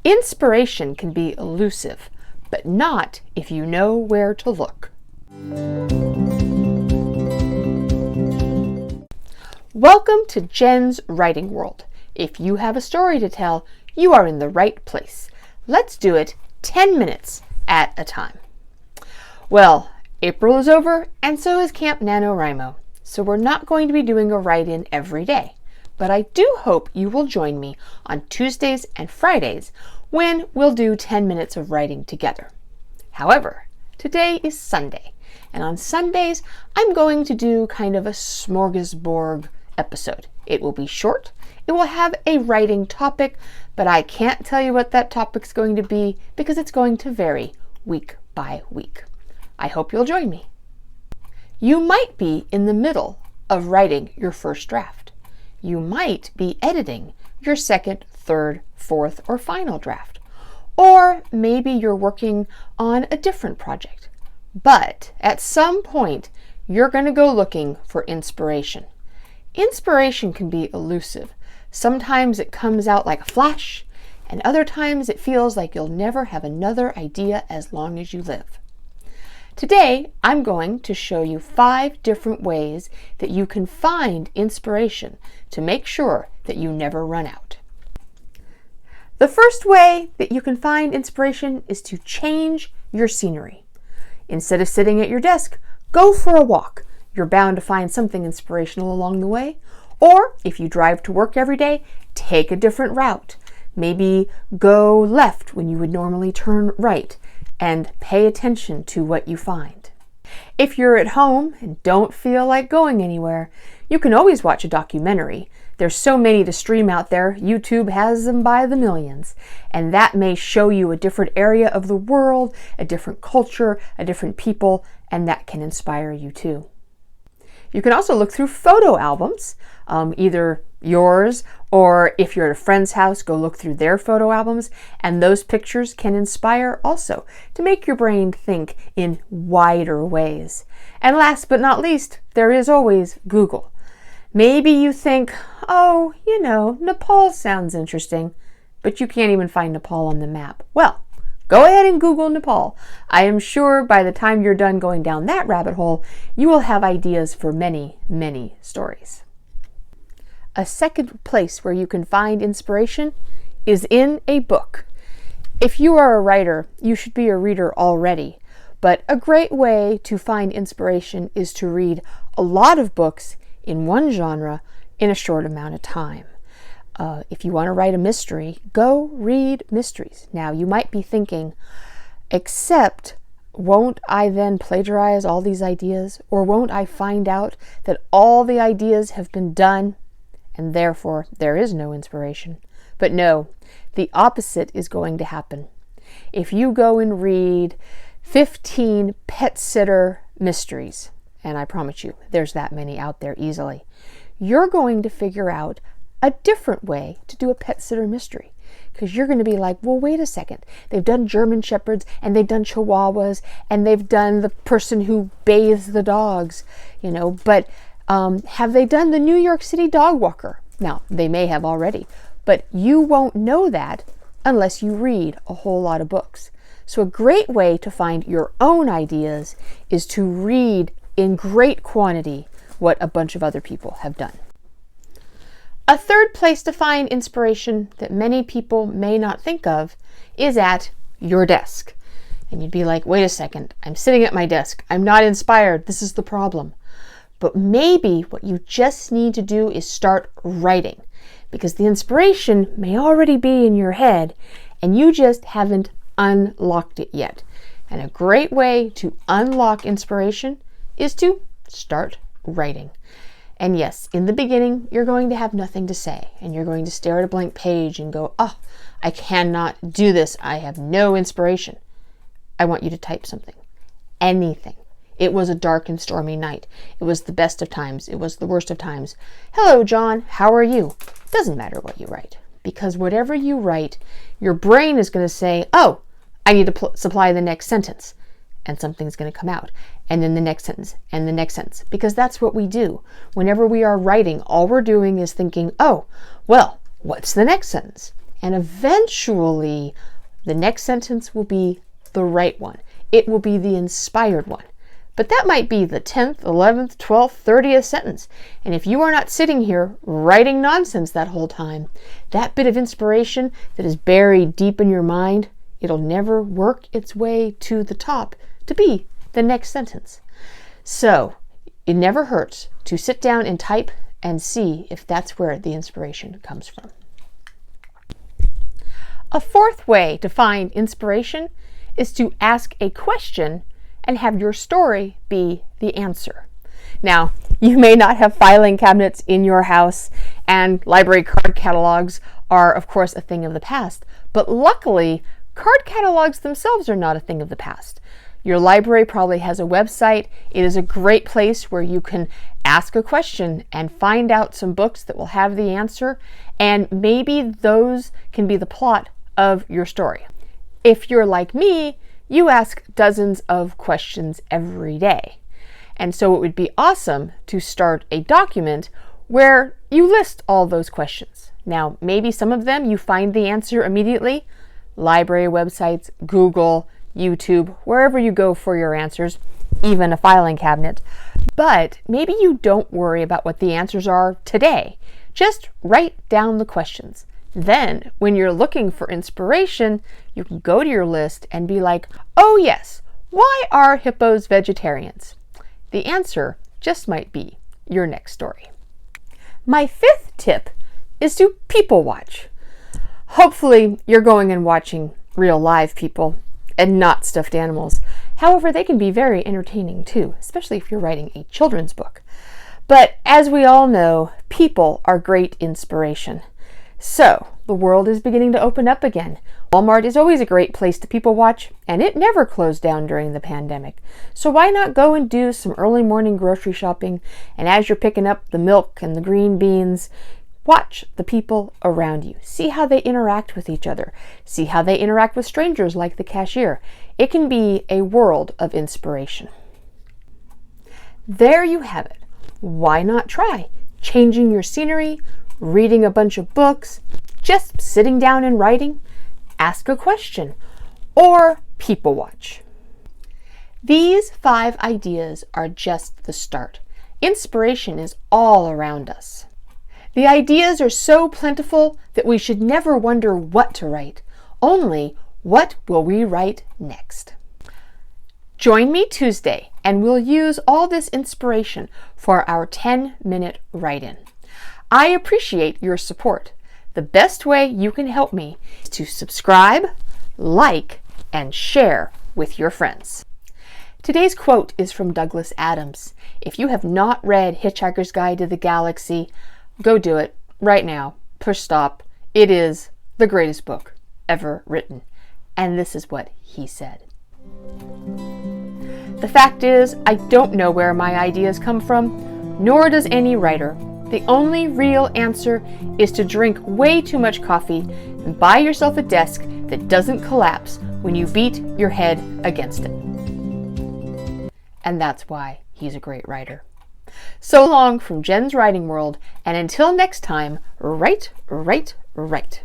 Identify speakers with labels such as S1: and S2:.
S1: Inspiration can be elusive, but not if you know where to look. Welcome to Jenn's Writing World. If you have a story to tell, you are in the right place. Let's do it 10 minutes at a time. Well, April is over, and so is Camp NaNoWriMo, so we're not going to be doing a write-in every day. But I do hope you will join me on Tuesdays and Fridays when we'll do 10 minutes of writing together. However, today is Sunday, and on Sundays I'm going to do kind of a smorgasbord episode. It will be short, it will have a writing topic, but I can't tell you what that topic's going to be because it's going to vary week by week. I hope you'll join me. You might be in the middle of writing your first draft. You might be editing your second, third, fourth, or final draft. Or maybe you're working on a different project. But at some point, you're going to go looking for inspiration. Inspiration can be elusive. Sometimes it comes out like a flash, and other times it feels like you'll never have another idea as long as you live. Today, I'm going to show you 5 different ways that you can find inspiration to make sure that you never run out. The first way that you can find inspiration is to change your scenery. Instead of sitting at your desk, go for a walk. You're bound to find something inspirational along the way. Or if you drive to work every day, take a different route. Maybe go left when you would normally turn right, and pay attention to what you find. If you're at home and don't feel like going anywhere, you can always watch a documentary. There's so many to stream out there. YouTube has them by the millions, and that may show you a different area of the world, a different culture, a different people, and that can inspire you too. You can also look through photo albums, either yours or if you're at a friend's house, go look through their photo albums, and those pictures can inspire also to make your brain think in wider ways. And last but not least, there is always Google. Maybe you think, oh, Nepal sounds interesting, but you can't even find Nepal on the map. Well, go ahead and Google Nepal. I am sure by the time you're done going down that rabbit hole, you will have ideas for many, many stories. A second place where you can find inspiration is in a book. If you are a writer, you should be a reader already, but a great way to find inspiration is to read a lot of books in one genre in a short amount of time. If you want to write a mystery, go read mysteries. Now, you might be thinking, except won't I then plagiarize all these ideas? Or won't I find out that all the ideas have been done and therefore there is no inspiration? But no, the opposite is going to happen. If you go and read 15 pet sitter mysteries, and I promise you, there's that many out there easily, you're going to figure out a different way to do a pet sitter mystery. Because you're going to be like, well, wait a second. They've done German Shepherds, and they've done Chihuahuas, and they've done the person who bathes the dogs, but have they done the New York City dog walker? Now, they may have already, but you won't know that unless you read a whole lot of books. So a great way to find your own ideas is to read in great quantity what a bunch of other people have done. A third place to find inspiration that many people may not think of is at your desk. And you'd be like, wait a second, I'm sitting at my desk. I'm not inspired. This is the problem. But maybe what you just need to do is start writing, because the inspiration may already be in your head and you just haven't unlocked it yet. And a great way to unlock inspiration is to start writing. And yes, in the beginning, you're going to have nothing to say, and you're going to stare at a blank page and go, oh, I cannot do this. I have no inspiration. I want you to type something, anything. It was a dark and stormy night. It was the best of times. It was the worst of times. Hello, John. How are you? Doesn't matter what you write, because whatever you write, your brain is going to say, oh, I need to supply the next sentence. And something's going to come out. And then the next sentence, and the next sentence. Because that's what we do. Whenever we are writing, all we're doing is thinking, oh, well, what's the next sentence? And eventually, the next sentence will be the right one. It will be the inspired one. But that might be the 10th, 11th, 12th, 30th sentence. And if you are not sitting here writing nonsense that whole time, that bit of inspiration that is buried deep in your mind, it'll never work its way to the top to be the next sentence. So it never hurts to sit down and type and see if that's where the inspiration comes from. A fourth way to find inspiration is to ask a question and have your story be the answer. Now, you may not have filing cabinets in your house, and library card catalogs are, of course, a thing of the past. But luckily, card catalogs themselves are not a thing of the past. Your library probably has a website. It is a great place where you can ask a question and find out some books that will have the answer, and maybe those can be the plot of your story. If you're like me, you ask dozens of questions every day. And so it would be awesome to start a document where you list all those questions. Now, maybe some of them you find the answer immediately. Library websites, Google, YouTube, wherever you go for your answers, even a filing cabinet. But maybe you don't worry about what the answers are today. Just write down the questions. Then, when you're looking for inspiration, you can go to your list and be like, oh yes, why are hippos vegetarians? The answer just might be your next story. My fifth tip is to people watch. Hopefully, you're going and watching real live people and not stuffed animals. However, they can be very entertaining too, especially if you're writing a children's book. But as we all know, people are great inspiration. So, the world is beginning to open up again. Walmart is always a great place to people watch, and it never closed down during the pandemic. So why not go and do some early morning grocery shopping, and as you're picking up the milk and the green beans, watch the people around you. See how they interact with each other. See how they interact with strangers like the cashier. It can be a world of inspiration. There you have it. Why not try changing your scenery, reading a bunch of books, just sitting down and writing, ask a question, or people watch. These 5 ideas are just the start. Inspiration is all around us. The ideas are so plentiful that we should never wonder what to write, only what will we write next. Join me Tuesday and we'll use all this inspiration for our 10-minute write-in. I appreciate your support. The best way you can help me is to subscribe, like, and share with your friends. Today's quote is from Douglas Adams. If you have not read Hitchhiker's Guide to the Galaxy, go do it right now. Push stop. It is the greatest book ever written. And this is what he said. The fact is, I don't know where my ideas come from, nor does any writer. The only real answer is to drink way too much coffee and buy yourself a desk that doesn't collapse when you beat your head against it. And that's why he's a great writer. So long from Jenn's Writing World, and until next time, write, write, write.